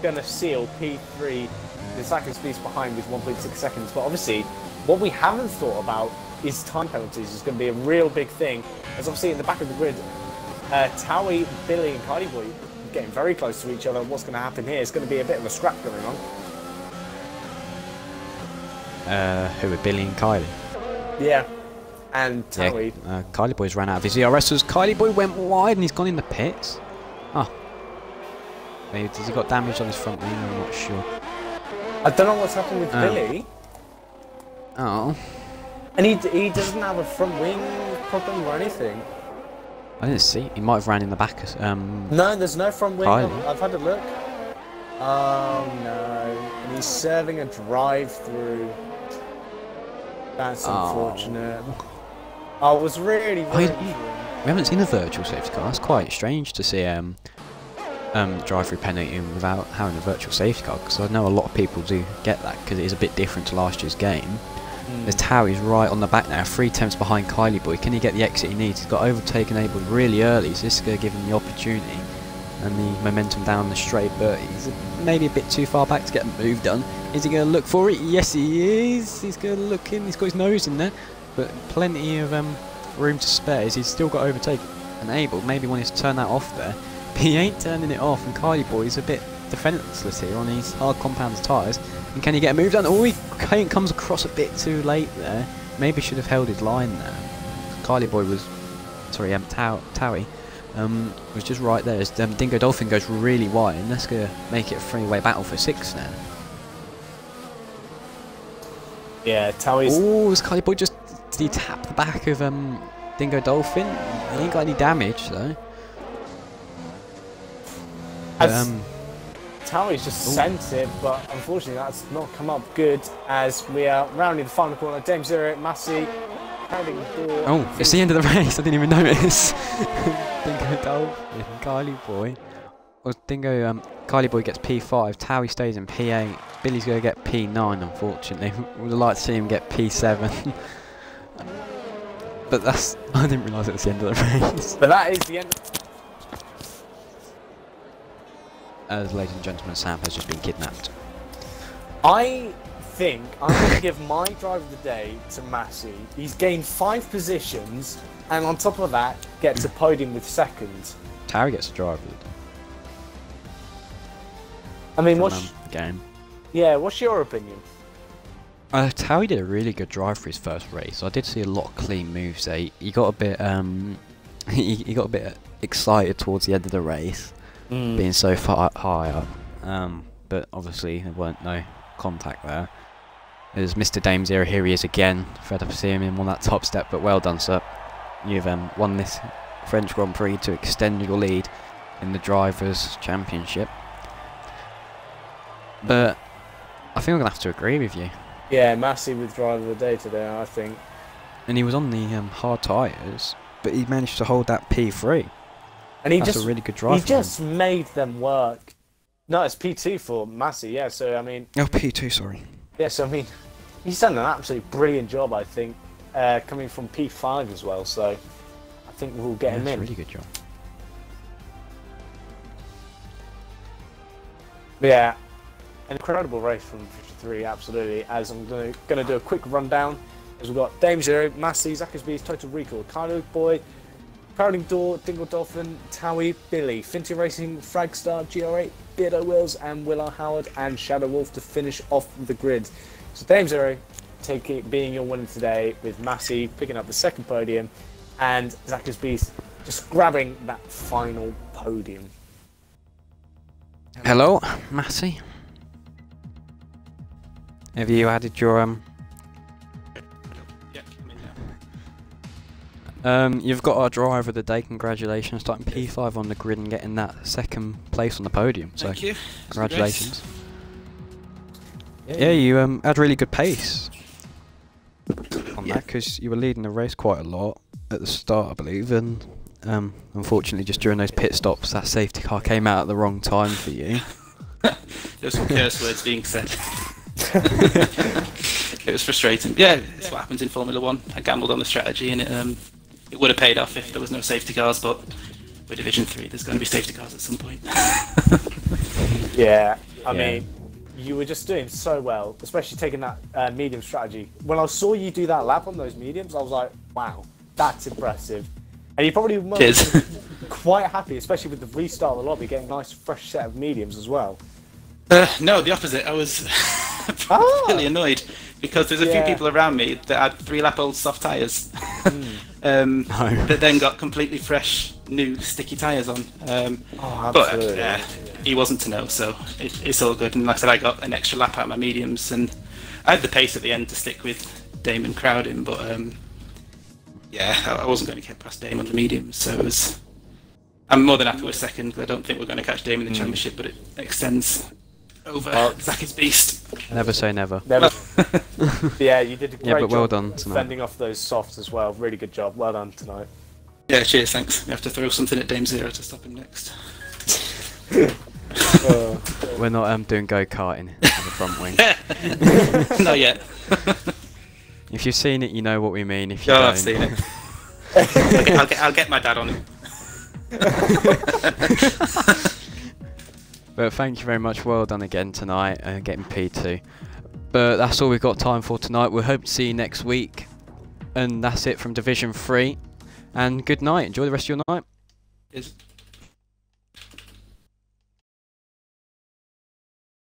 going to seal P3, the second speed behind with 1.6 seconds. But obviously, what we haven't thought about is time penalties. Is going to be a real big thing. As obviously in the back of the grid, Towie, Billy, and Kylie Boy getting very close to each other. What's going to happen here is going to be a bit of a scrap going on. Who are Billy and Kylie? Yeah, and Towie. Yeah, Kylie Boy's ran out of his ERS. Kylie Boy went wide and he's gone in the pits. Oh. Maybe, has he got damage on his front wing? I'm not sure. I don't know what's happened with Billy. Oh. And he doesn't have a front wing problem or anything. I didn't see. He might have ran in the back. No, there's no front wing. Kylie. I've had a look. Oh no. And he's serving a drive-through. That's unfortunate. I was really we haven't seen a virtual safety car. It's quite strange to see drive-through penalty without having a virtual safety car, because I know a lot of people do get that because it is a bit different to last year's game. There's Towie's right on the back now, 3 tenths behind Kylie Boy. Can he get the exit he needs? He's got overtake enabled really early, so this is going to give him the opportunity and the momentum down the straight, but he's maybe a bit too far back to get a move done. Is he going to look for it? Yes, he is. He's going to look in. He's got his nose in there, but plenty of room to spare. He's still got overtake enabled. Maybe wanting to turn that off there. But he ain't turning it off, and Kylie Boy is a bit defenceless here on these hard compound tyres. And can he get a move done? Oh, he comes across a bit too late there. Maybe should have held his line there. Kylie Boy was, sorry, Towie was just right there as Dingo Dolphin goes really wide, and that's going to make it a three-way battle for 6 now. Yeah, Towie's... Oh, is Kylie Boy just... Did he tap the back of Dingo Dolphin? He ain't got any damage, though. Towie's just sent it, but unfortunately that's not come up good as we are rounding the final corner. Dame Zero, Massey, crowding the door. Oh, it's the end of the race. I didn't even notice. Dingo Dolphin, Kylie Boy. Well, Kylie Boy gets P5. Towie stays in P8. Billy's going to get P9, unfortunately. Would like to see him get P7. But that's... I didn't realise it was the end of the race. But that is the end. As ladies and gentlemen, Sam has just been kidnapped. I think I'm going to give my drive of the day to Massey. He's gained 5 positions, and on top of that, gets a podium with 2nd. Towie gets a drive of the day. I mean, game. Yeah, what's your opinion? Towie did a really good drive for his first race. I did see a lot of clean moves there. He got a bit he got a bit excited towards the end of the race. Being so far high up, but obviously there weren't no contact there. There's Mr. Dame Zero, here he is again. Fed up to see him on that top step, but well done, sir. You've won this French Grand Prix to extend your lead in the Drivers' Championship. But I think I'm going to have to agree with you. Yeah, Massey with driver of the day today, I think. And he was on the hard tyres, but he managed to hold that P3. And That's a really good drive. He just made them work. No, it's P2 for Massey, yeah, so I mean... Oh, P2, sorry. Yeah, so I mean, he's done an absolutely brilliant job, I think, coming from P5 as well, so I think we'll get him in. Really good job. Yeah, an incredible race from 53, absolutely. As I'm going to do a quick rundown, as we've got Dame Zero, Massey, Zackersby's Total Recall, Kylo Boy, Crowding Door, Dingle Dolphin, Towie, Billy, Finty Racing, Fragstar, GR8, Beardo Wills, and Will Howard, and Shadow Wolf to finish off the grid. So Dame Zero being your winner today, with Massey picking up the second podium, and Zackersby's just grabbing that final podium. Hello, Massey. Have you added your Yeah, I'm in now. You've got our driver of the day. Congratulations, starting P5 on the grid and getting that second place on the podium. So, Thank you. congratulations. Yeah, you had really good pace on that, because you were leading the race quite a lot at the start, I believe, and unfortunately, just during those pit stops, that safety car came out at the wrong time for you. There's some curse words being said. It was frustrating. Yeah, it's what happens in Formula 1. I gambled on the strategy, and it would have paid off if there was no safety cars, but with Division 3, there's going to be safety cars at some point. Yeah, I mean, you were just doing so well, especially taking that medium strategy. When I saw you do that lap on those mediums, I was like, wow, that's impressive. And you probably must be quite happy, especially with the restart of the lobby, getting a nice fresh set of mediums as well. No, the opposite. I was really annoyed because there's a few people around me that had 3-lap-old soft tyres that then got completely fresh, new, sticky tyres on. But he wasn't to know, so it's all good. And like I said, I got an extra lap out of my mediums, and I had the pace at the end to stick with Damon crowding, but yeah, I wasn't going to get past Damon on the mediums, so I'm more than happy with second. I don't think we're going to catch Damon in the championship, but it extends over Zacky's beast. Never say never. Never. Yeah, you did a great but well job done tonight. fending off those softs as well. Really good job. Well done tonight. Yeah, cheers, thanks. We have to throw something at Dame Zero to stop him next. We're not doing go-karting on the front wing. Not yet. If you've seen it, you know what we mean. If you Oh, don't, I've seen it. I'll get my dad on it. But thank you very much. Well done again tonight, getting P2. But that's all we've got time for tonight. We'll hope to see you next week. And that's it from Division 3. And good night. Enjoy the rest of your night. Cheers.